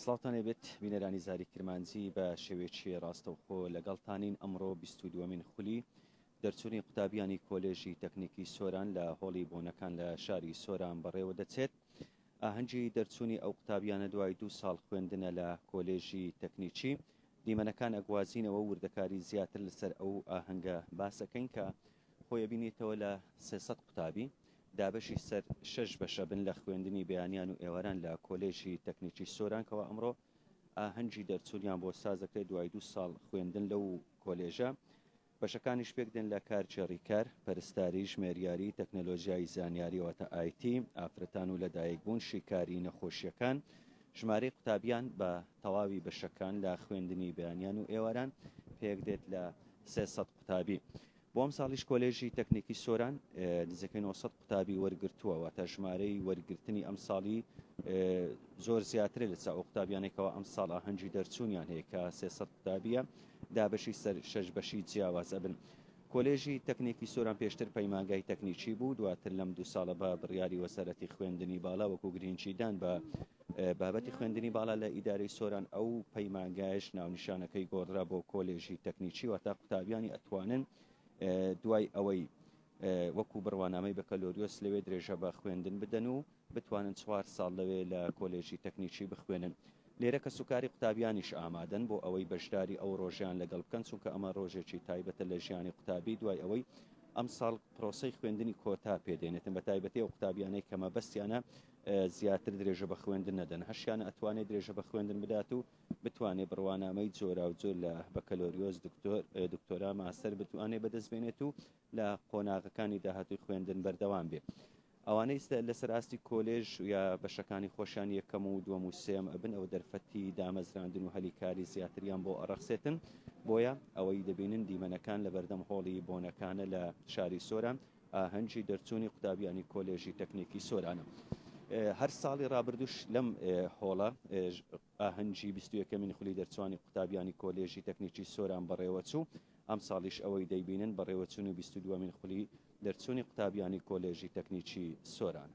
سڵاوتان لێبێت بینەرانی زاری کرمانجی بە شێوەیەکی ڕاستەوخۆ لەگەڵتانین ئەمڕۆ 22مین خولی دەرچوونی قوتابیانی کۆلێژی تەکنیکی سۆران لە هۆڵی بۆنەکان لە شاری سۆران بەڕێوە دەچێت. ئاهەنگی دەرچوونی ئەو قوتابیانە دوای 2 ساڵ خوێندنە لە کۆلێژی تەکنیکی دیمەنەکان ئەگوازینەوە وردەکاری زیاتر لەسەر ئەو ئاهەنگە باسەکەین کە خۆیە بینێتەوە لە 300 قوتابی دابشی سەر 6 بەشە بن لە خوێندنی بەیانیان و ئێواران لە کۆلێژی تەکنیکی سۆرانکەوە ئەمڕۆ ئاهەنگی دەرچوونیان بۆ سازەکەی دوای 2 ساڵ خوێندن لەو کۆلێژە. بەشەکانیش پێکدن لە کارچێڕیکار، پەرستاری، ژمێریاری، تەکنەلۆژیای زانیاریەوەتە ئایتی، ئافرەتان و لەدایکبوون، شیکاری نەخۆشیەکان. ژمارەی قوتابیان بە تەواوی بەشەکان لە خوێندنی بەیانیان و ئێواران پێک دێت لە 300 قوتابی. بۆ ئەم ساڵیش کۆلێژی تەکنیکی سۆران نزیکەی 900 قوتابی وەرگرتووەوە تا ژمارەی وەرگرتنی ئەم ساڵی زۆر زیاترە لە ئەو قوتابیانێکەوە ئەم ساڵ ئاهەنگی دەرچوونیان هەیە کە 300 قوتابیە دابشی سەر 6 بەشی جیاوازە بن. کۆلێژی تەکنیکی سۆران پێشتر پەیمانگای تەکنیکی بوو، دواتر لەم 2 ساڵە بە بڕیاری وەزارەتی خوێندنی باڵا وەکو گرنگجیدان بە بابەتی خوێندنی باڵا لە ئیدارەی سۆران ئەو پەیمانگایش ناونیشانەکەی گۆڕرا بۆ کۆلێژی تەکنیکی واتە قوتابیانی ئەتوانن دوای ئەوەی وەکو بڕوانامەی بەکەلۆریۆس لەوێ درێژە بە خوێندن بدەن و بتوانن 4 ساڵ لەوێ لە کۆلێژی تەکنیکی بخوێنن. لێرە کە سوکاری قوتابیانیش ئامادەن بۆ ئەوەی بەشداری ئەو ڕۆژیان لەگەڵ بکەن، چونکە ئەمە ڕۆژێکی تایبەتە لە ژیانی قوتابی دوای ئەوەی ئەم ساڵ پرۆسەی خوێندنی کۆتا پێدێنێتن بە تایبەتی ئەو قوتابیانەی کەمە بەستیانە زیاتر درێژە بە خوێندن نەدەن، هەشیانە ئەتوانێت درێژە بە خوێندن بدات و بتوانێت بڕوانامەی جۆرا و جۆر لە بەکەلۆریۆس دکتۆرا ماسەر بتوانێت بەدەستبێنێت و لە قۆناغەکانی داهاتوی خوێندن بەردەوام بێت. ئەوانەی لەسەر ئاستی کۆلێژ یا بەشەکانی خۆشیان یەکەم و دووەم و سێم ئەبن ئەو دەرفەتی دامەزراندن و هەلیکاری زیاتریان بۆ ئەڕەخسێتن، بۆیە ئەوەی دەبینن دیمەنەکان لە بەردەم هۆڵی بۆنەکانە لە شاری سۆران ئاهەنگی دەرچوونی قوتابیانی کۆلێژی تەکنیکی سۆرانە. هەر ساڵی ڕابردوش لەم هۆڵە ئاهەنگی 21مین خولی دەرچوانی قوتابیانی کۆلێژی تەکنیکی سۆران بەڕێوەچوو، ئەم ساڵیش ئەوەی دەیبینن بەڕێوەچوون و 22مین خولی دەرچوونی قوتابیانی کۆلێژی تەکنیکی سۆران.